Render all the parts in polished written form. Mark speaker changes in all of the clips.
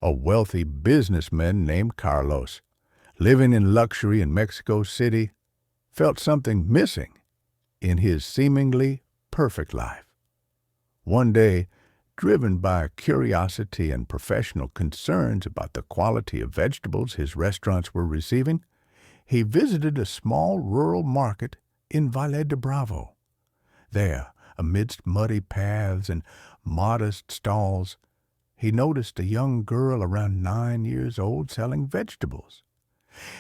Speaker 1: A wealthy businessman named Carlos, living in luxury in Mexico City, felt something missing in his seemingly perfect life. One day, driven by curiosity and professional concerns about the quality of vegetables his restaurants were receiving, he visited a small rural market in Valle de Bravo. There, amidst muddy paths and modest stalls, he noticed a young girl around 9 years old selling vegetables.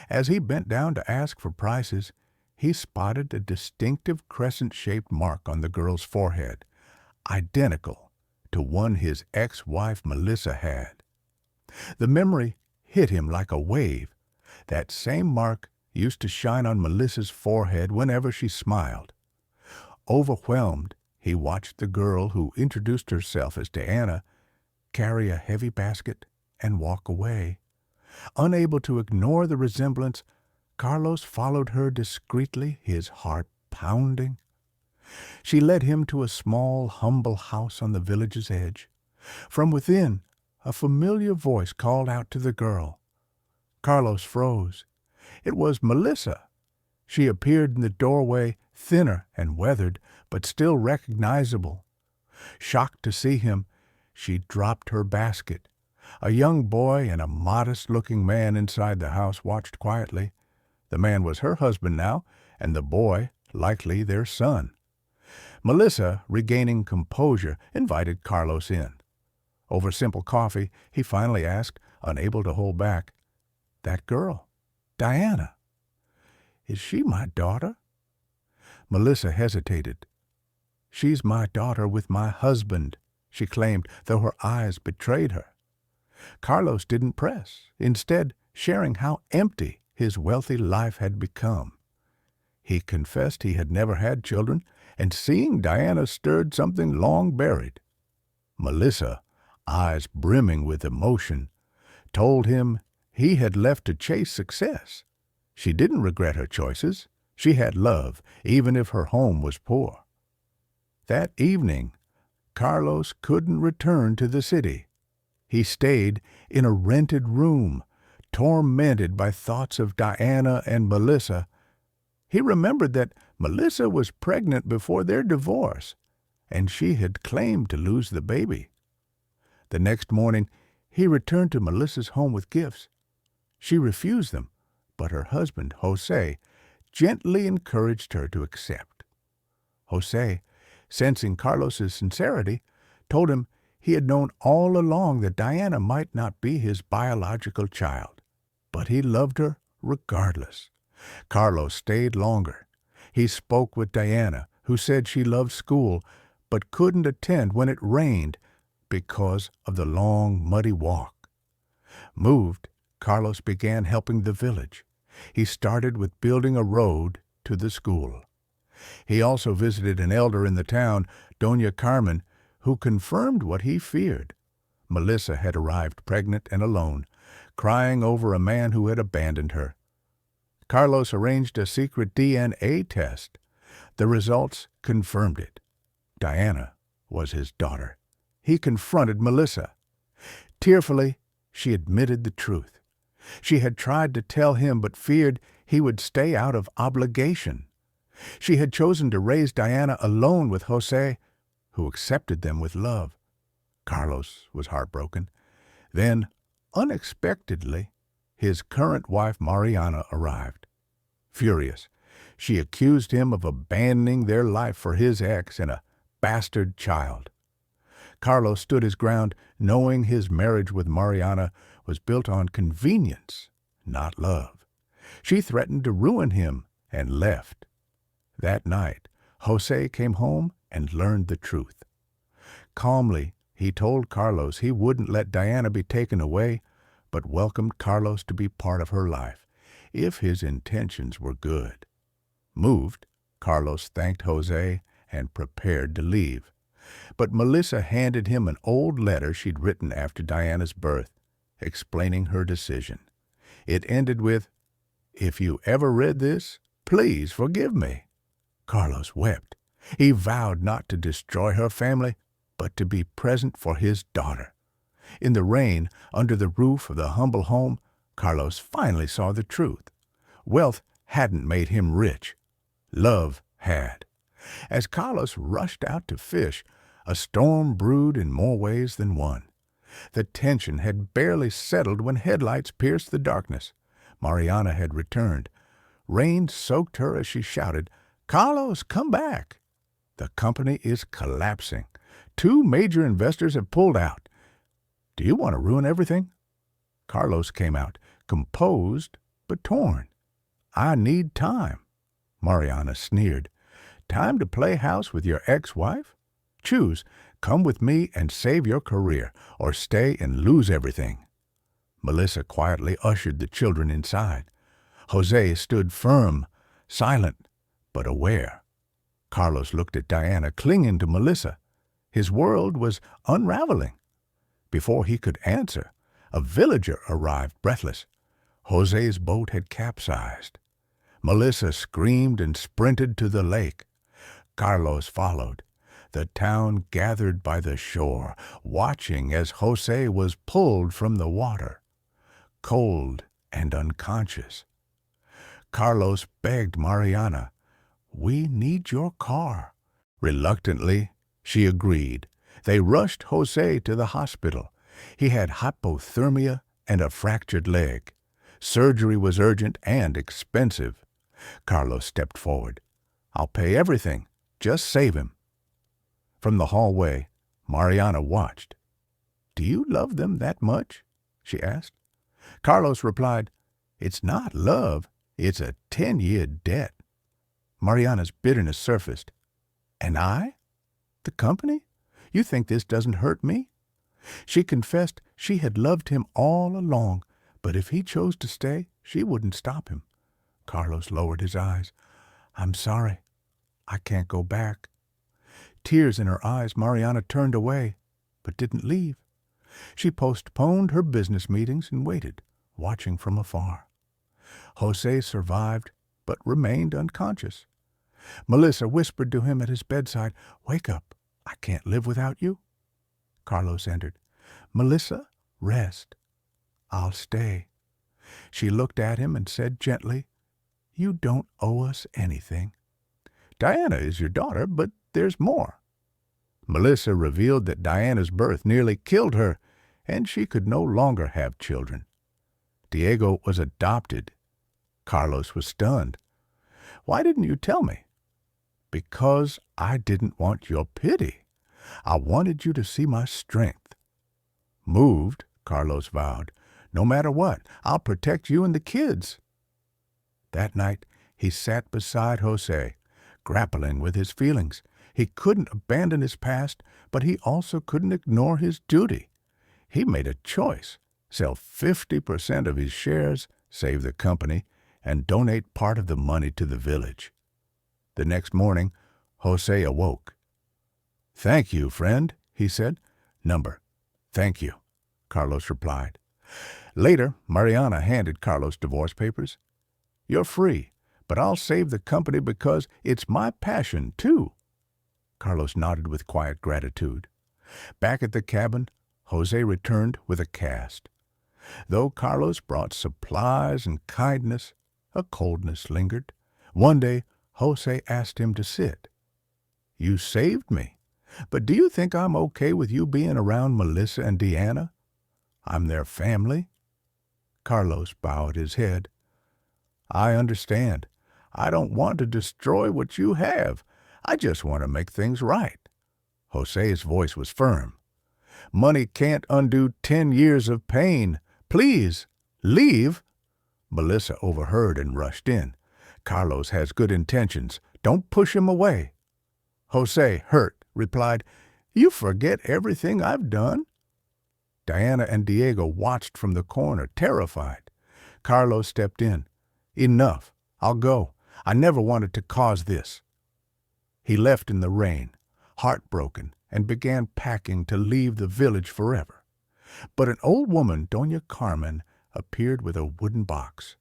Speaker 1: As he bent down to ask for prices, he spotted a distinctive crescent-shaped mark on the girl's forehead, identical to one his ex-wife Melissa had. The memory hit him like a wave. That same mark used to shine on Melissa's forehead whenever she smiled. Overwhelmed, he watched the girl, who introduced herself as Diana, carry a heavy basket and walk away. Unable to ignore the resemblance, Carlos followed her discreetly, his heart pounding. She led him to a small, humble house on the village's edge. From within, a familiar voice called out to the girl. Carlos froze. It was Melissa. She appeared in the doorway, thinner and weathered, but still recognizable. Shocked to see him, she dropped her basket. A young boy and a modest-looking man inside the house watched quietly. The man was her husband now, and the boy, likely their son. Melissa, regaining composure, invited Carlos in. Over simple coffee, he finally asked, unable to hold back, "That girl, Diana, is she my daughter?" Melissa hesitated. "She's my daughter with my husband," she claimed, though her eyes betrayed her. Carlos didn't press, instead sharing how empty his wealthy life had become. He confessed he had never had children, and seeing Diana stirred something long buried. Melissa, eyes brimming with emotion, told him he had left to chase success. She didn't regret her choices. She had love, even if her home was poor. That evening, Carlos couldn't return to the city. He stayed in a rented room, tormented by thoughts of Diana and Melissa. He remembered that Melissa was pregnant before their divorce, and she had claimed to lose the baby. The next morning, he returned to Melissa's home with gifts. She refused them, but her husband, Jose, gently encouraged her to accept. Jose, sensing Carlos's sincerity, told him he had known all along that Diana might not be his biological child, but he loved her regardless. Carlos stayed longer. He spoke with Diana, who said she loved school, but couldn't attend when it rained because of the long, muddy walk. Moved, Carlos began helping the village. He started with building a road to the school. He also visited an elder in the town, Doña Carmen, who confirmed what he feared. Melissa had arrived pregnant and alone, crying over a man who had abandoned her. Carlos arranged a secret DNA test. The results confirmed it. Diana was his daughter. He confronted Melissa. Tearfully, she admitted the truth. She had tried to tell him but feared he would stay out of obligation. She had chosen to raise Diana alone with Jose, who accepted them with love. Carlos was heartbroken. Then, unexpectedly, his current wife Mariana arrived. Furious, she accused him of abandoning their life for his ex and a bastard child. Carlos stood his ground, knowing his marriage with Mariana was built on convenience, not love. She threatened to ruin him and left. That night, Jose came home and learned the truth. Calmly, he told Carlos he wouldn't let Diana be taken away, but welcomed Carlos to be part of her life, if his intentions were good. Moved, Carlos thanked Jose and prepared to leave. But Melissa handed him an old letter she'd written after Diana's birth, explaining her decision. It ended with, "If you ever read this, please forgive me." Carlos wept. He vowed not to destroy her family, but to be present for his daughter. In the rain, under the roof of the humble home, Carlos finally saw the truth. Wealth hadn't made him rich. Love had. As Carlos rushed out to fish, a storm brewed in more ways than one. The tension had barely settled when headlights pierced the darkness. Mariana had returned. Rain soaked her as she shouted, "Carlos, come back!" "The company is collapsing. 2 major investors have pulled out. Do you want to ruin everything?" Carlos came out, composed but torn. "I need time." Mariana sneered. "Time to play house with your ex-wife? Choose, come with me and save your career, or stay and lose everything." Melissa quietly ushered the children inside. Jose stood firm, silent, but aware. Carlos looked at Diana, clinging to Melissa. His world was unraveling. Before he could answer, a villager arrived, breathless. Jose's boat had capsized. Melissa screamed and sprinted to the lake. Carlos followed. The town gathered by the shore, watching as Jose was pulled from the water, cold and unconscious. Carlos begged Mariana, "We need your car." Reluctantly, she agreed. They rushed Jose to the hospital. He had hypothermia and a fractured leg. Surgery was urgent and expensive. Carlos stepped forward. "I'll pay everything. Just save him." From the hallway, Mariana watched. "Do you love them that much?" she asked. Carlos replied, "It's not love. It's a 10-year debt." Mariana's bitterness surfaced. "And I? The company? You think this doesn't hurt me?" She confessed she had loved him all along, but if he chose to stay, she wouldn't stop him. Carlos lowered his eyes. "I'm sorry. I can't go back." Tears in her eyes, Mariana turned away, but didn't leave. She postponed her business meetings and waited, watching from afar. Jose survived, but remained unconscious. Melissa whispered to him at his bedside, "Wake up. I can't live without you." Carlos entered. "Melissa, rest. I'll stay." She looked at him and said gently, "You don't owe us anything. Diana is your daughter, but there's more." Melissa revealed that Diana's birth nearly killed her, and she could no longer have children. Diego was adopted. Carlos was stunned. "Why didn't you tell me?" "Because I didn't want your pity. I wanted you to see my strength." "Moved," Carlos vowed. "No matter what, I'll protect you and the kids." That night, he sat beside Jose, grappling with his feelings. He couldn't abandon his past, but he also couldn't ignore his duty. He made a choice: sell 50% of his shares, save the company, and donate part of the money to the village. The next morning, Jose awoke. "Thank you, friend," he said. "Number." "Thank you," Carlos replied. Later, Mariana handed Carlos divorce papers. "You're free, but I'll save the company because it's my passion, too." Carlos nodded with quiet gratitude. Back at the cabin, Jose returned with a cast. Though Carlos brought supplies and kindness, a coldness lingered. One day, Jose asked him to sit. "You saved me, but do you think I'm okay with you being around Melissa and Diana? I'm their family." Carlos bowed his head. "I understand. I don't want to destroy what you have. I just want to make things right." Jose's voice was firm. "Money can't undo 10 years of pain. Please, leave." Melissa overheard and rushed in. "Carlos has good intentions. Don't push him away." Jose, hurt, replied, "You forget everything I've done." Diana and Diego watched from the corner, terrified. Carlos stepped in. "Enough. I'll go. I never wanted to cause this." He left in the rain, heartbroken, and began packing to leave the village forever. But an old woman, Doña Carmen, appeared with a wooden box.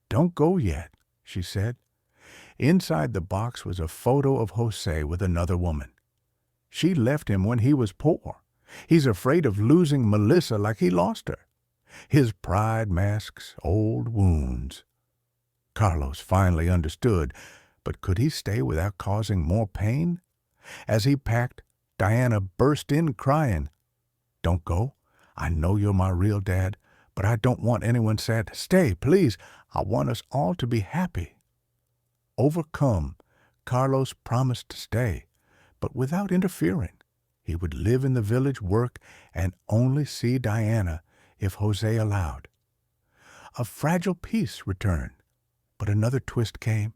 Speaker 1: "Don't go yet," she said. Inside the box was a photo of Jose with another woman. She left him when he was poor. He's afraid of losing Melissa like he lost her. His pride masks old wounds. Carlos finally understood, but could he stay without causing more pain? As he packed, Diana burst in crying. "Don't go. I know you're my real dad, but I don't want anyone sad. Stay, please. I want us all to be happy." Overcome, Carlos promised to stay, but without interfering. He would live in the village, work, and only see Diana if Jose allowed. A fragile peace returned, but another twist came.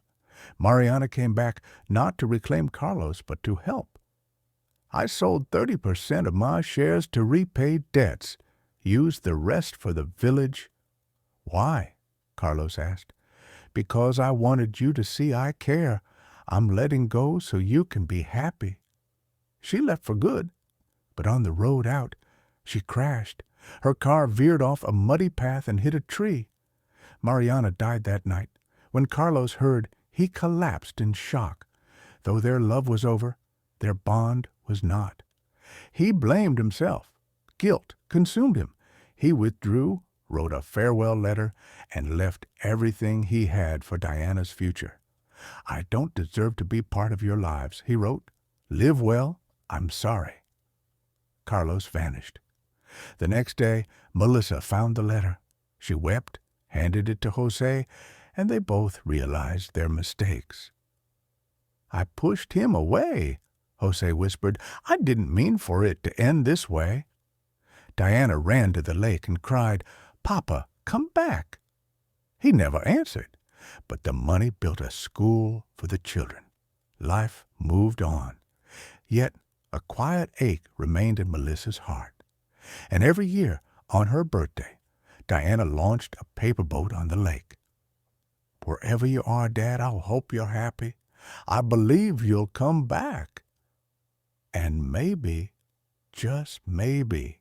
Speaker 1: Mariana came back not to reclaim Carlos, but to help. "I sold 30% of my shares to repay debts, used the rest for the village." "Why?" Carlos asked. "Because I wanted you to see I care. I'm letting go so you can be happy." She left for good, but on the road out, she crashed. Her car veered off a muddy path and hit a tree. Mariana died that night. When Carlos heard, he collapsed in shock. Though their love was over, their bond was not. He blamed himself. Guilt consumed him. He withdrew, wrote a farewell letter, and left everything he had for Diana's future. "I don't deserve to be part of your lives," he wrote. "Live well. I'm sorry." Carlos vanished. The next day, Melissa found the letter. She wept, handed it to Jose, and they both realized their mistakes. "I pushed him away," Jose whispered. "I didn't mean for it to end this way." Diana ran to the lake and cried, "Papa, come back." He never answered, but the money built a school for the children. Life moved on. Yet a quiet ache remained in Melissa's heart. And every year, on her birthday, Diana launched a paper boat on the lake. "Wherever you are, Dad, I hope you're happy. I believe you'll come back." And maybe, just maybe,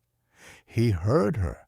Speaker 1: he heard her